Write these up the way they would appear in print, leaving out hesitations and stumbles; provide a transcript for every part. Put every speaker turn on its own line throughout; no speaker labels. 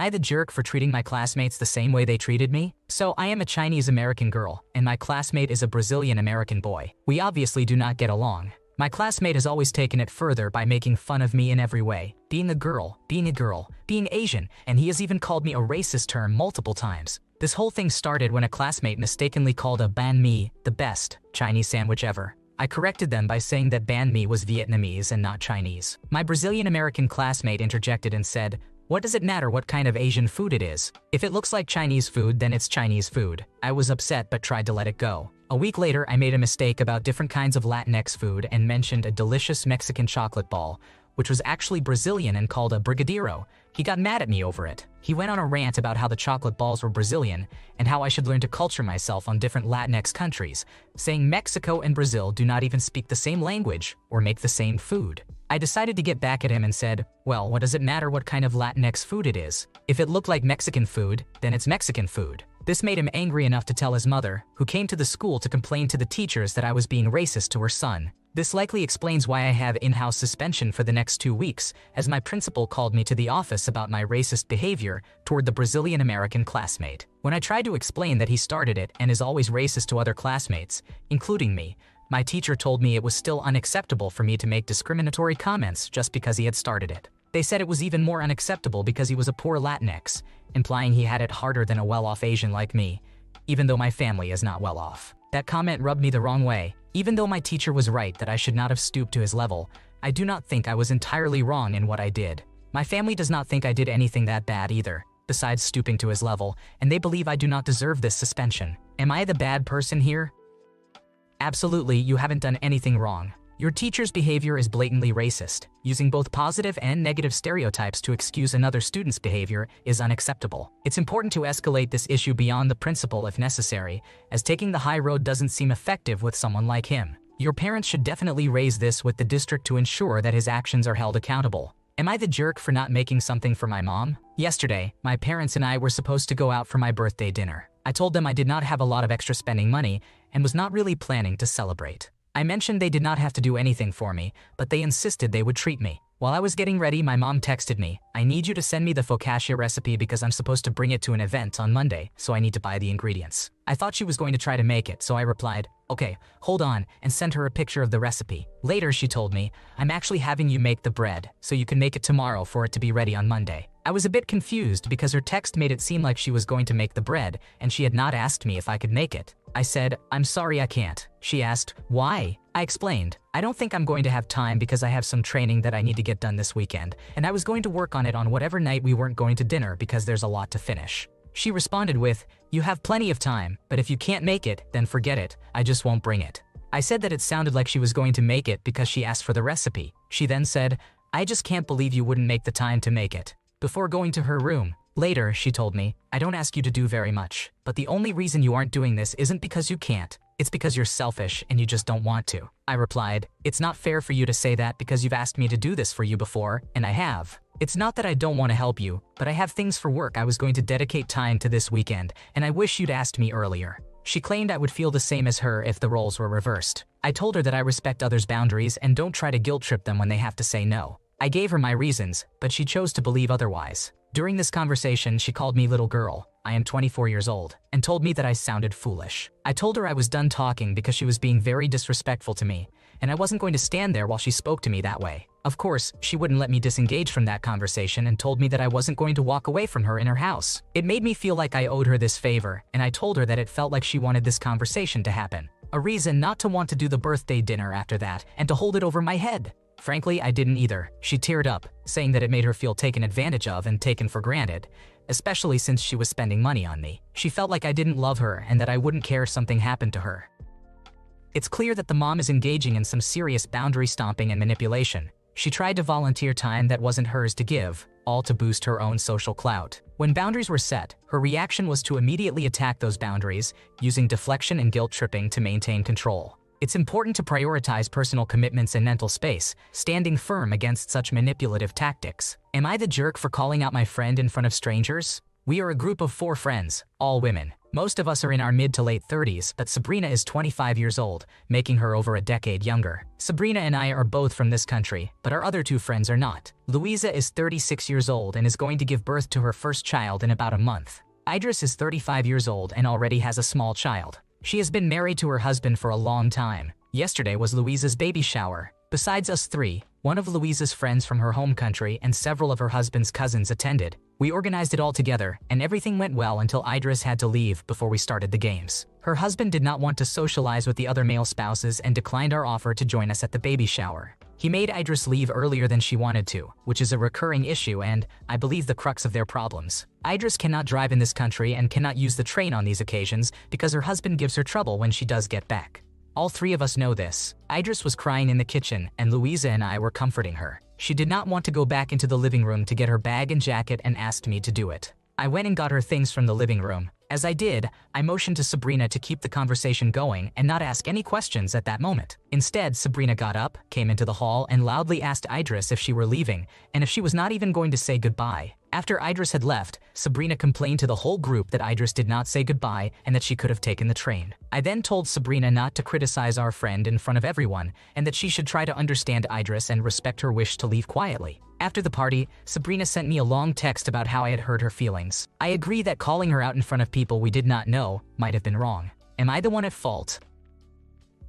I the jerk for treating my classmates the same way they treated me? So I am a Chinese American girl, and my classmate is a Brazilian American boy. We obviously do not get along. My classmate has always taken it further by making fun of me in every way. Being a girl, being Asian, and he has even called me a racist term multiple times. This whole thing started when a classmate mistakenly called a banh mi the best Chinese sandwich ever. I corrected them by saying that banh mi was Vietnamese and not Chinese. My Brazilian American classmate interjected and said, "What does it matter what kind of Asian food it is? If it looks like Chinese food, then it's Chinese food." I was upset but tried to let it go. A week later, I made a mistake about different kinds of Latinx food and mentioned a delicious Mexican chocolate ball, which was actually Brazilian and called a brigadeiro. He got mad at me over it. He went on a rant about how the chocolate balls were Brazilian and how I should learn to culture myself on different Latinx countries, saying Mexico and Brazil do not even speak the same language or make the same food. I decided to get back at him and said, well, what does it matter what kind of Latinx food it is? If it looked like Mexican food, then it's Mexican food. This made him angry enough to tell his mother, who came to the school to complain to the teachers that I was being racist to her son. This likely explains why I have in-house suspension for the next 2 weeks, as my principal called me to the office about my racist behavior toward the Brazilian American classmate. When I tried to explain that he started it and is always racist to other classmates, including me, my teacher told me it was still unacceptable for me to make discriminatory comments just because he had started it. They said it was even more unacceptable because he was a poor Latinx, implying he had it harder than a well-off Asian like me, even though my family is not well off. That comment rubbed me the wrong way. Even though my teacher was right that I should not have stooped to his level, I do not think I was entirely wrong in what I did. My family does not think I did anything that bad either, besides stooping to his level, and they believe I do not deserve this suspension. Am I the bad person here? Absolutely, you haven't done anything wrong. Your teacher's behavior is blatantly racist. Using both positive and negative stereotypes to excuse another student's behavior is unacceptable. It's important to escalate this issue beyond the principal if necessary, as taking the high road doesn't seem effective with someone like him. Your parents should definitely raise this with the district to ensure that his actions are held accountable. Am I the jerk for not making something for my mom? Yesterday, my parents and I were supposed to go out for my birthday dinner. I told them I did not have a lot of extra spending money and was not really planning to celebrate. I mentioned they did not have to do anything for me, but they insisted they would treat me. While I was getting ready, my mom texted me, "I need you to send me the focaccia recipe because I'm supposed to bring it to an event on Monday, so I need to buy the ingredients." I thought she was going to try to make it, so I replied, "Okay, hold on," and sent her a picture of the recipe. Later, she told me, "I'm actually having you make the bread, so you can make it tomorrow for it to be ready on Monday." I was a bit confused because her text made it seem like she was going to make the bread, and she had not asked me if I could make it. I said, "I'm sorry I can't." She asked, "Why?" I explained, "I don't think I'm going to have time because I have some training that I need to get done this weekend, and I was going to work on it on whatever night we weren't going to dinner because there's a lot to finish." She responded with, "You have plenty of time, but if you can't make it, then forget it, I just won't bring it." I said that it sounded like she was going to make it because she asked for the recipe. She then said, "I just can't believe you wouldn't make the time to make it," before going to her room. Later, she told me, "I don't ask you to do very much, but the only reason you aren't doing this isn't because you can't. It's because you're selfish and you just don't want to." I replied, "It's not fair for you to say that because you've asked me to do this for you before, and I have. It's not that I don't want to help you, but I have things for work I was going to dedicate time to this weekend, and I wish you'd asked me earlier." She claimed I would feel the same as her if the roles were reversed. I told her that I respect others' boundaries and don't try to guilt trip them when they have to say no. I gave her my reasons, but she chose to believe otherwise. During this conversation, she called me little girl, I am 24 years old, and told me that I sounded foolish. I told her I was done talking because she was being very disrespectful to me, and I wasn't going to stand there while she spoke to me that way. Of course, she wouldn't let me disengage from that conversation and told me that I wasn't going to walk away from her in her house. It made me feel like I owed her this favor, and I told her that it felt like she wanted this conversation to happen. A reason not to want to do the birthday dinner after that and to hold it over my head. Frankly, I didn't either. She teared up, saying that it made her feel taken advantage of and taken for granted, especially since she was spending money on me. She felt like I didn't love her and that I wouldn't care if something happened to her. It's clear that the mom is engaging in some serious boundary stomping and manipulation. She tried to volunteer time that wasn't hers to give, all to boost her own social clout. When boundaries were set, her reaction was to immediately attack those boundaries, using deflection and guilt tripping to maintain control. It's important to prioritize personal commitments and mental space, standing firm against such manipulative tactics. Am I the jerk for calling out my friend in front of strangers? We are a group of 4 friends, all women. Most of us are in our mid to late 30s, but Sabrina is 25 years old, making her over a decade younger. Sabrina and I are both from this country, but our other 2 friends are not. Louisa is 36 years old and is going to give birth to her first child in about a month. Idris is 35 years old and already has a small child. She has been married to her husband for a long time. Yesterday was Louisa's baby shower. Besides us 3, one of Louisa's friends from her home country and several of her husband's cousins attended. We organized it all together, and everything went well until Idris had to leave before we started the games. Her husband did not want to socialize with the other male spouses and declined our offer to join us at the baby shower. He made Idris leave earlier than she wanted to, which is a recurring issue and, I believe, the crux of their problems. Idris cannot drive in this country and cannot use the train on these occasions because her husband gives her trouble when she does get back. All 3 of us know this. Idris was crying in the kitchen, and Louisa and I were comforting her. She did not want to go back into the living room to get her bag and jacket and asked me to do it. I went and got her things from the living room. As I did, I motioned to Sabrina to keep the conversation going and not ask any questions at that moment. Instead, Sabrina got up, came into the hall, and loudly asked Idris if she were leaving, and if she was not even going to say goodbye. After Idris had left, Sabrina complained to the whole group that Idris did not say goodbye and that she could have taken the train. I then told Sabrina not to criticize our friend in front of everyone and that she should try to understand Idris and respect her wish to leave quietly. After the party, Sabrina sent me a long text about how I had hurt her feelings. I agree that calling her out in front of people we did not know might have been wrong. Am I the one at fault?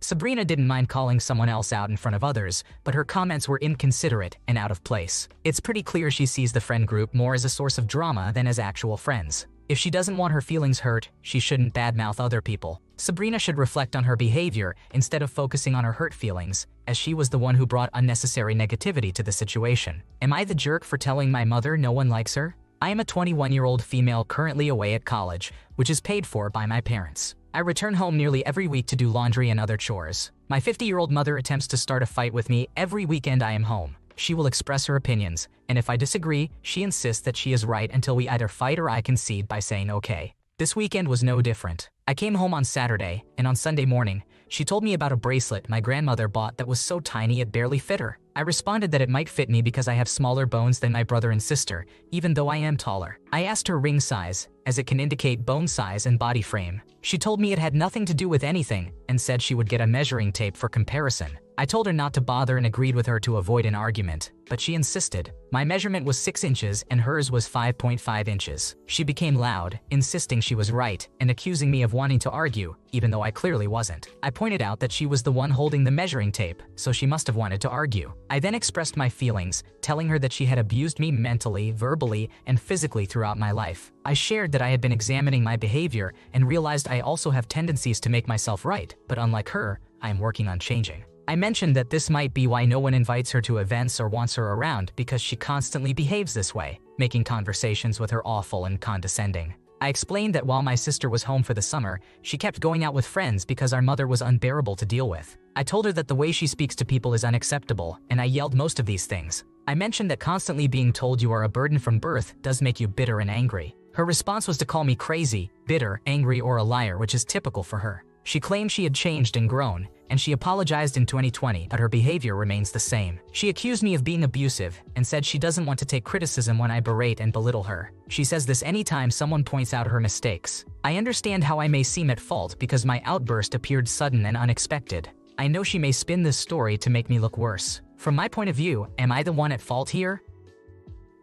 Sabrina didn't mind calling someone else out in front of others, but her comments were inconsiderate and out of place. It's pretty clear she sees the friend group more as a source of drama than as actual friends. If she doesn't want her feelings hurt, she shouldn't badmouth other people. Sabrina should reflect on her behavior instead of focusing on her hurt feelings, as she was the one who brought unnecessary negativity to the situation. Am I the jerk for telling my mother no one likes her? I am a 21-year-old female currently away at college, which is paid for by my parents. I return home nearly every week to do laundry and other chores. My 50-year-old mother attempts to start a fight with me every weekend I am home. She will express her opinions, and if I disagree, she insists that she is right until we either fight or I concede by saying okay. This weekend was no different. I came home on Saturday, and on Sunday morning, she told me about a bracelet my grandmother bought that was so tiny it barely fit her. I responded that it might fit me because I have smaller bones than my brother and sister, even though I am taller. I asked her ring size, as it can indicate bone size and body frame. She told me it had nothing to do with anything, and said she would get a measuring tape for comparison. I told her not to bother and agreed with her to avoid an argument, but she insisted. My measurement was 6 inches and hers was 5.5 inches. She became loud, insisting she was right, and accusing me of wanting to argue, even though I clearly wasn't. I pointed out that she was the one holding the measuring tape, so she must have wanted to argue. I then expressed my feelings, telling her that she had abused me mentally, verbally, and physically throughout my life. I shared that I had been examining my behavior and realized I also have tendencies to make myself right, but unlike her, I am working on changing. I mentioned that this might be why no one invites her to events or wants her around because she constantly behaves this way, making conversations with her awful and condescending. I explained that while my sister was home for the summer, she kept going out with friends because our mother was unbearable to deal with. I told her that the way she speaks to people is unacceptable, and I yelled most of these things. I mentioned that constantly being told you are a burden from birth does make you bitter and angry. Her response was to call me crazy, bitter, angry, or a liar, which is typical for her. She claimed she had changed and grown, and she apologized in 2020, but her behavior remains the same. She accused me of being abusive and said she doesn't want to take criticism when I berate and belittle her. She says this anytime someone points out her mistakes. I understand how I may seem at fault because my outburst appeared sudden and unexpected. I know she may spin this story to make me look worse. From my point of view, am I the one at fault here?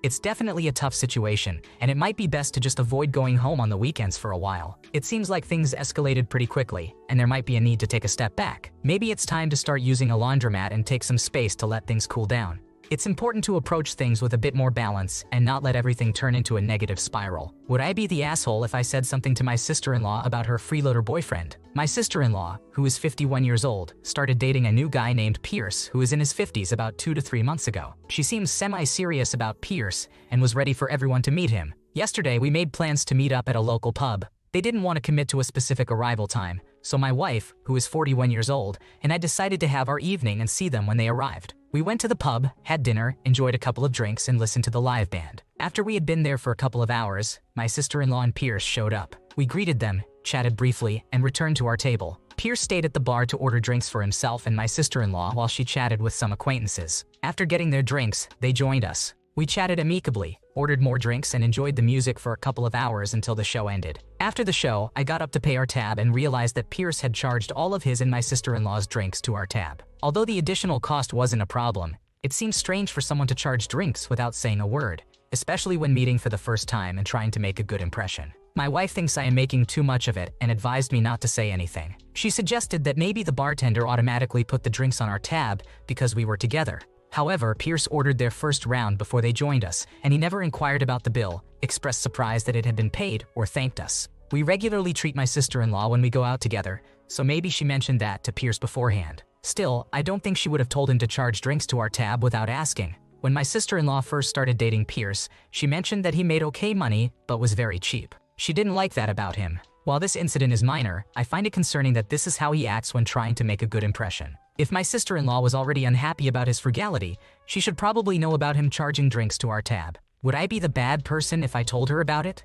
It's definitely a tough situation, and it might be best to just avoid going home on the weekends for a while. It seems like things escalated pretty quickly, and there might be a need to take a step back. Maybe it's time to start using a laundromat and take some space to let things cool down. It's important to approach things with a bit more balance and not let everything turn into a negative spiral. Would I be the asshole if I said something to my sister-in-law about her freeloader boyfriend? My sister-in-law, who is 51 years old, started dating a new guy named Pierce, who is in his 50s about 2 to 3 months ago. She seems semi-serious about Pierce and was ready for everyone to meet him. Yesterday, we made plans to meet up at a local pub. They didn't want to commit to a specific arrival time, so my wife, who is 41 years old, and I decided to have our evening and see them when they arrived. We went to the pub, had dinner, enjoyed a couple of drinks, and listened to the live band. After we had been there for a couple of hours, my sister-in-law and Pierce showed up. We greeted them, chatted briefly, and returned to our table. Pierce stayed at the bar to order drinks for himself and my sister-in-law while she chatted with some acquaintances. After getting their drinks, they joined us. We chatted amicably, ordered more drinks, and enjoyed the music for a couple of hours until the show ended. After the show, I got up to pay our tab and realized that Pierce had charged all of his and my sister-in-law's drinks to our tab. Although the additional cost wasn't a problem, it seems strange for someone to charge drinks without saying a word, especially when meeting for the first time and trying to make a good impression. My wife thinks I am making too much of it and advised me not to say anything. She suggested that maybe the bartender automatically put the drinks on our tab because we were together. However, Pierce ordered their first round before they joined us, and he never inquired about the bill, expressed surprise that it had been paid, or thanked us. We regularly treat my sister-in-law when we go out together, so maybe she mentioned that to Pierce beforehand. Still, I don't think she would have told him to charge drinks to our tab without asking. When my sister-in-law first started dating Pierce, she mentioned that he made okay money, but was very cheap. She didn't like that about him. While this incident is minor, I find it concerning that this is how he acts when trying to make a good impression. If my sister-in-law was already unhappy about his frugality, she should probably know about him charging drinks to our tab. Would I be the bad person if I told her about it?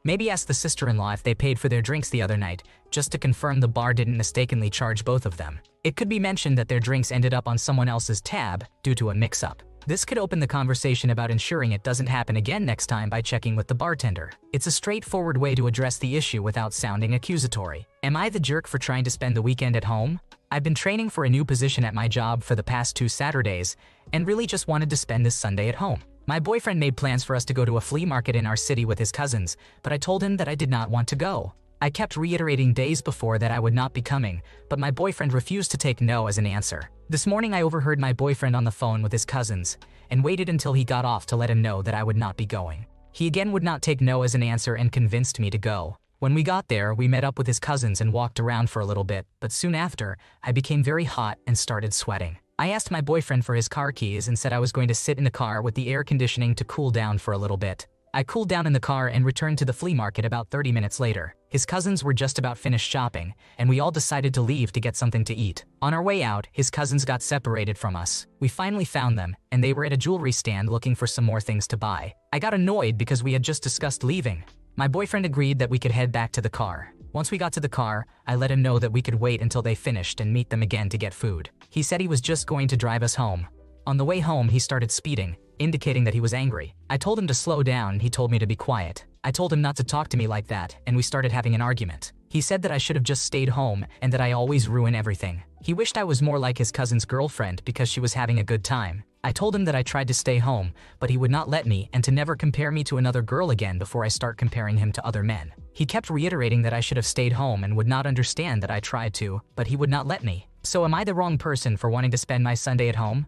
Maybe ask the sister-in-law if they paid for their drinks the other night, just to confirm the bar didn't mistakenly charge both of them. It could be mentioned that their drinks ended up on someone else's tab due to a mix-up. This could open the conversation about ensuring it doesn't happen again next time by checking with the bartender. It's a straightforward way to address the issue without sounding accusatory. Am I the jerk for trying to spend the weekend at home? I've been training for a new position at my job for the past 2 Saturdays and really just wanted to spend this Sunday at home. My boyfriend made plans for us to go to a flea market in our city with his cousins, but I told him that I did not want to go. I kept reiterating days before that I would not be coming, but my boyfriend refused to take no as an answer. This morning I overheard my boyfriend on the phone with his cousins and waited until he got off to let him know that I would not be going. He again would not take no as an answer and convinced me to go. When we got there, we met up with his cousins and walked around for a little bit, but soon after, I became very hot and started sweating. I asked my boyfriend for his car keys and said I was going to sit in the car with the air conditioning to cool down for a little bit. I cooled down in the car and returned to the flea market about 30 minutes later. His cousins were just about finished shopping, and we all decided to leave to get something to eat. On our way out, his cousins got separated from us. We finally found them, and they were at a jewelry stand looking for some more things to buy. I got annoyed because we had just discussed leaving. My boyfriend agreed that we could head back to the car. Once we got to the car, I let him know that we could wait until they finished and meet them again to get food. He said he was just going to drive us home. On the way home, he started speeding, indicating that he was angry. I told him to slow down and he told me to be quiet. I told him not to talk to me like that, and we started having an argument. He said that I should have just stayed home and that I always ruin everything. He wished I was more like his cousin's girlfriend because she was having a good time. I told him that I tried to stay home, but he would not let me and to never compare me to another girl again before I start comparing him to other men. He kept reiterating that I should have stayed home and would not understand that I tried to, but he would not let me. So am I the wrong person for wanting to spend my Sunday at home?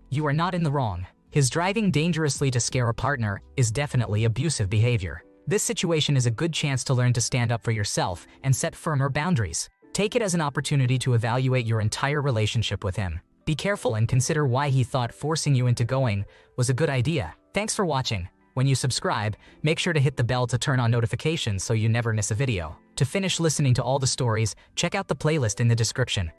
You are not in the wrong. His driving dangerously to scare a partner is definitely abusive behavior. This situation is a good chance to learn to stand up for yourself and set firmer boundaries. Take it as an opportunity to evaluate your entire relationship with him. Be careful and consider why he thought forcing you into going was a good idea. Thanks for watching. When you subscribe, make sure to hit the bell to turn on notifications so you never miss a video. To finish listening to all the stories, check out the playlist in the description.